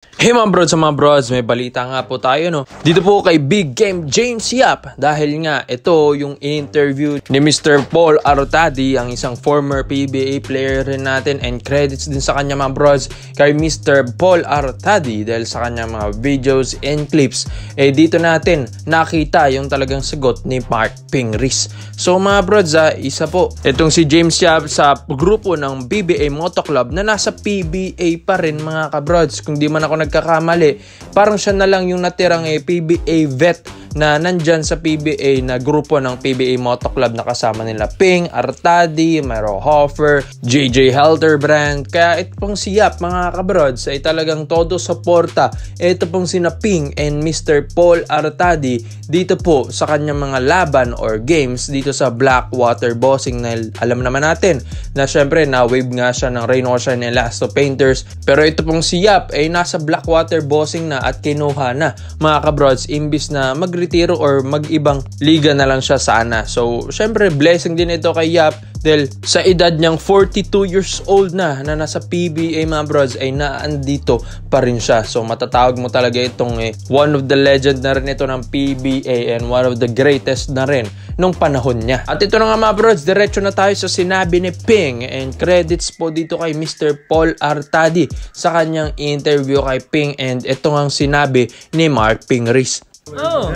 Hey mga brods, may balita nga po tayo no. Dito po kay Big Game James Yap dahil nga ito yung interview ni Mr. Paul Artadi, ang isang former PBA player rin natin, and credits din sa kanya mga brods kay Mr. Paul Artadi dahil sa kanya mga videos and clips. Dito natin nakita yung talagang sagot ni Mark Pingris. So mga brods, isa po itong si James Yap sa grupo ng BBA Moto Club na nasa PBA pa rin mga kabrods. Kung di man ako nagkakamali, parang siya na lang yung natirang PBA vet na nandyan sa PBA na grupo ng PBA Moto Club na kasama nila Ping, Artadi, Mero Hoffer, JJ Helterbrand. Kaya ito pong si Yap mga kabrods ay talagang todo suporta. Ito pong sina Ping and Mr. Paul Artadi dito po sa kanyang mga laban or games dito sa Blackwater Bossing, na alam naman natin na syempre na-wave nga siya ng Rain Ocean and Elasto Painters. Pero ito pong si Yap ay nasa Blackwater Bossing na at kinuha na mga kabrods, imbis na magretiro or mag-ibang liga na lang siya sana. So syempre blessing din ito kay Yap dahil sa edad niyang 42 years old na nasa PBA mga brods ay naandito pa rin siya. So matatawag mo talaga itong one of the legend na rin ito ng PBA and one of the greatest na rin nung panahon niya. At ito na nga mga brods, diretso na tayo sa sinabi ni Ping, and credits po dito kay Mr. Paul Artadi sa kanyang interview kay Ping, and ito nga sinabi ni Mark Pingris. Oh.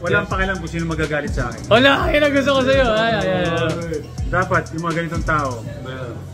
Walang pakialam kung sino magagalit sa akin. Wala, yun ang gusto ko sa'yo. Dapat yung mga ganitong tao,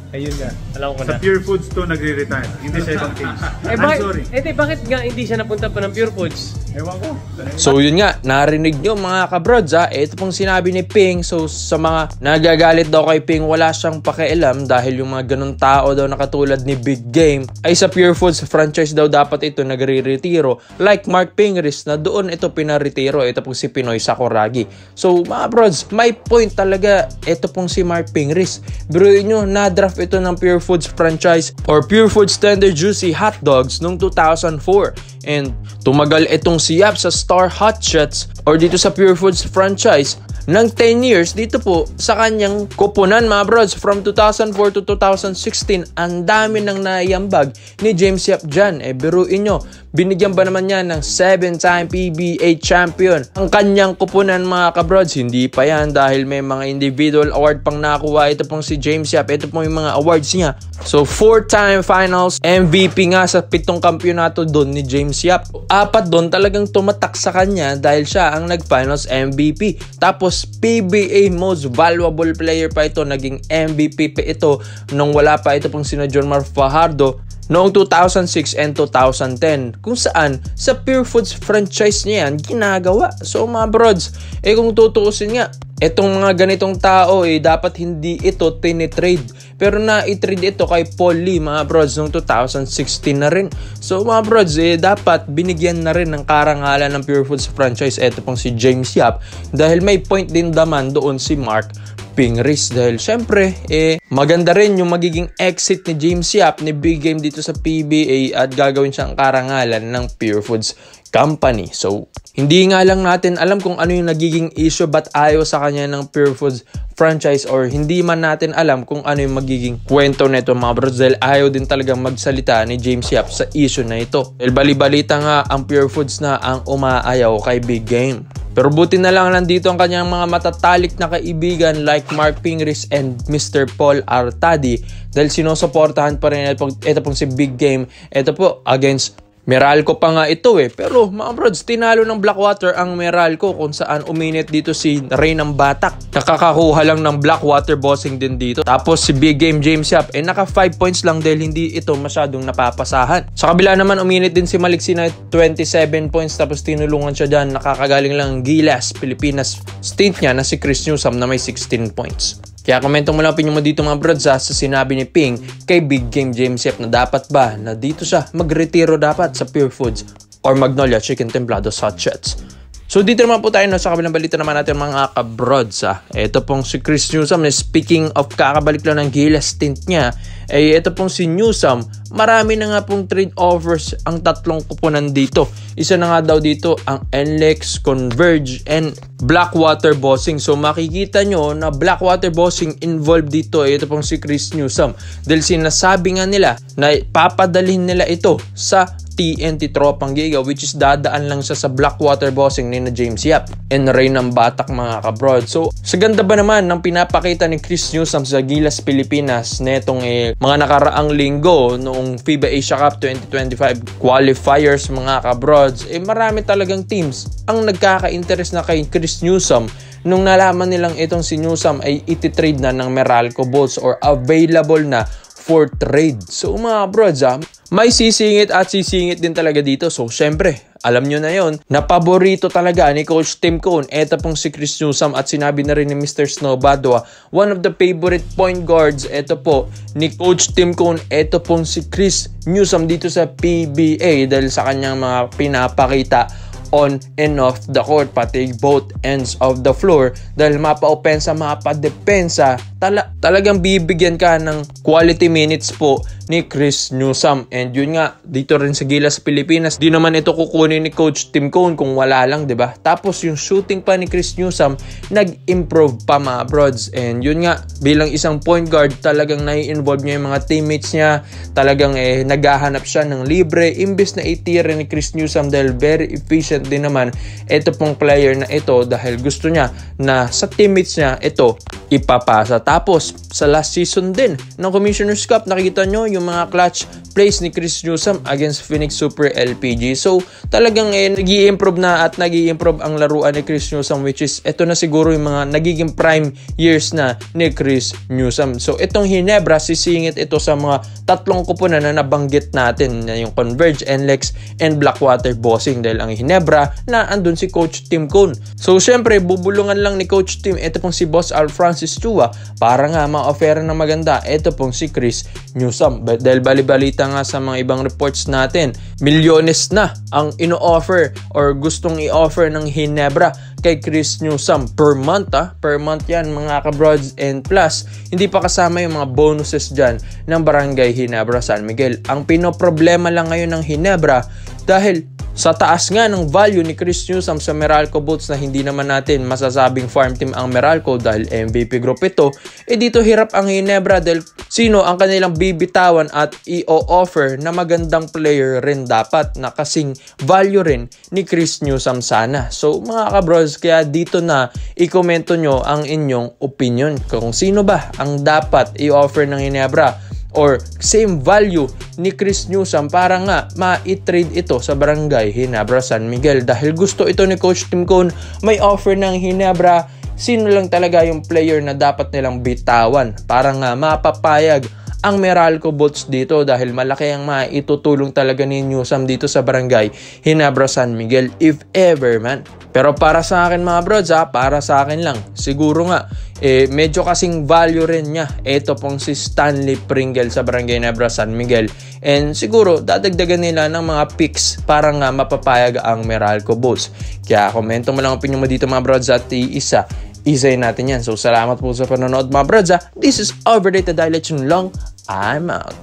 ayun nga, alam ko na. sa Pure Foods to nagre-retire, hindi sa ibang teams. I'm sorry. Bakit nga hindi siya napunta pa ng Pure Foods? Ewan ko. So yun nga, narinig nyo mga kabrods ito pong sinabi ni Ping. So sa mga nagagalit daw kay Ping, wala siyang pakialam dahil yung mga ganun tao daw na katulad ni Big Game ay sa Pure Foods franchise daw dapat ito nagre-retiro, like Mark Pingris na doon ito pinaretiro. Ito pong si Pinoy Sakuragi. So mga brods, may point talaga ito pong si Mark Pingris. Biruin nyo, na-draft ito ng Pure Foods franchise or Pure Foods Tender Juicy Hot Dogs noong 2004, and tumagal itong si Yap sa Star Hot Shots or dito sa Pure Foods franchise ng 10 years dito po sa kanyang kupunan mga brods. From 2004 to 2016, ang dami nang naiambag ni James Yap dyan. Biruin nyo, binigyan ba naman niya ng 7-time PBA champion ang kanyang kupunan mga kabrods? Hindi pa yan, dahil may mga individual award pang nakuha ito pong si James Yap. Ito pong yung mga awards niya. So 4-time finals MVP nga sa 7 kampyonato doon ni James Yap. 4 doon talagang tumatak sa kanya dahil siya ang nag-finals MVP. Tapos PBA Most Valuable Player pa ito, naging MVP pa ito nung wala pa ito pong sina John Mar Fajardo noong 2006 and 2010, kung saan sa Pure Foods franchise niya yan ginagawa. So mga brods, kung tutuusin nga, itong mga ganitong tao dapat hindi ito tinitrade, pero na-trade ito kay Paul Lee mga brods noong 2016 na rin. So mga brods, dapat binigyan na rin ng karangalan ng Pure Foods franchise ito pong si James Yap, dahil may point din naman doon si Mark Pingris, dahil syempre maganda rin yung magiging exit ni James Yap ni Big Game dito sa PBA at gagawin siyang karangalan ng Pure Foods Company. So hindi nga lang natin alam kung ano yung nagiging issue, ba't ayaw sa kanya ng Pure Foods franchise, or hindi man natin alam kung ano yung magiging kwento nito mga brods, dahil ayaw din talagang magsalita ni James Yap sa issue na ito. Dahil bali-balita nga ang Pure Foods na ang umaayaw kay Big Game. Pero buti na lang nandito ang kanyang mga matatalik na kaibigan like Mark Pingris and Mr. Paul Artadi, dahil sinusuportahan pa rin ito pong si Big Game. Ito po against Meralco pa nga ito Pero mga brods, tinalo ng Blackwater ang Meralco, kung saan uminit dito si Rain ng Batak. Nakakakuha lang ng Blackwater Bossing din dito. Tapos si Big Game James Yap naka 5 points lang dahil hindi ito masyadong napapasahan. Sa kabila naman, uminit din si Maliksi na 27 points, tapos tinulungan siya dyan. Nakakagaling lang Gilas, Pilipinas stint niya na si Chris Newsom na may 16 points. Kaya komento mo lang opinion mo dito mga brods sa sinabi ni Ping kay Big Game James Yap na dapat ba na dito siya magretiro dapat sa Pure Foods or Magnolia Chicken Templados Hot Shots. So dito naman po tayo sa kabilang balita naman natin mga kabrods. Ito pong si Chris Newsom, speaking of kakabalik lang ng Gilas stint niya, ito pong si Newsome, marami na nga pong trade offers ang tatlong kupunan dito. Isa na nga daw dito ang NLEX, Converge, and Blackwater Bossing. So makikita nyo na Blackwater Bossing involved dito. Ito pong si Chris Newsome. Dahil sinasabi nga nila na papadalhin nila ito sa TNT Tropang Giga, which is dadaan lang siya sa Blackwater Bossing ni na James Yap and Ray ng Batak, mga kabrod. So sa ganda ba naman ng pinapakita ni Chris Newsome sa Gilas Pilipinas netong mga nakaraang linggo noong FIBA Asia Cup 2025 qualifiers, mga kabrods, marami talagang teams ang nagkaka-interest na kay Chris Newsome nung nalaman nilang itong si Newsome ay ititrade na ng Meralco Bolts or available na for trade. So mga kabrods, may sisingit at sisingit din talaga dito. So syempre, alam nyo na yon na paborito talaga ni Coach Tim Cone. Ito pong si Chris Newsome at sinabi na rin ni Mr. Snow Badua, one of the favorite point guards ito po ni Coach Tim Cone. Ito pong si Chris Newsome dito sa PBA dahil sa kanyang mga pinapakita on and off the court, pati both ends of the floor. Dahil mapa-opensa, mapa-depensa, talagang bibigyan ka ng quality minutes po ni Chris Newsome. And yun nga, dito rin sa Gilas Pilipinas, di naman ito kukunin ni Coach Tim Cone kung wala lang, diba? Tapos yung shooting pa ni Chris Newsome, nag-improve pa, mga brods. And yun nga, bilang isang point guard, talagang nai-involve niya yung mga teammates niya. Talagang naghahanap siya ng libre. Imbes na itira ni Chris Newsome dahil very efficient din naman ito pong player na ito dahil gusto niya na sa teammates niya ito ipapasa. Tapos sa last season din ng Commissioner's Cup, nakita nyo yung mga clutch plays ni Chris Newsome against Phoenix Super LPG. So talagang nag-i-improve na at nag-i-improve ang laruan ni Chris Newsome, which is ito na siguro yung mga nagiging prime years na ni Chris Newsome. So itong Ginebra, sisingit ito sa mga tatlong kupunan na nabanggit natin, yung Converge, NLEX, and Blackwater Bossing, dahil ang Ginebra na andun si Coach Tim Cone. So syempre bubulungan lang ni Coach Tim ito pong si Boss Al Francis Chua para nga ma-offer na maganda ito pong si Chris Newsome. Dahil bali-balita nga sa mga ibang reports natin, milyones na ang ino-offer or gustong i-offer ng Ginebra kay Chris Newsome per month. Per month yan, mga kabrods, and plus hindi pa kasama yung mga bonuses dyan ng Barangay Ginebra San Miguel. Ang pinoproblema lang ngayon ng Ginebra dahil sa taas nga ng value ni Chris Newsome sa Meralco Bolts na hindi naman natin masasabing farm team ang Meralco dahil MVP group ito, dito hirap ang Ginebra dahil sino ang kanilang bibitawan at i-offer na magandang player rin dapat na kasing value rin ni Chris Newsome sana. So mga kabros, kaya dito na i-komento nyo ang inyong opinion kung sino ba ang dapat i-offer ng Ginebra or same value ni Chris Newsome para nga ma-trade ito sa Barangay Ginebra San Miguel. Dahil gusto ito ni Coach Tim Cone, may offer ng Ginebra, sino lang talaga yung player na dapat nilang bitawan para nga mapapayag ang Meralco Bolts dito dahil malaki ang maitutulong talaga ni Newsome dito sa Barangay Ginebra San Miguel if ever man. Pero para sa akin, mga brods, para sa akin lang, siguro nga medyo kasing value rin niya ito pong si Stanley Pringle sa Barangay Ginebra San Miguel, and siguro dadagdagan nila ng mga picks para nga mapapayag ang Meralco Bolts. Kaya komento mo lang ang opinion mo dito, mga brods, at isayin natin yan. So salamat po sa panonood, mga brods. This is Overrated Highlights lang. I'm out.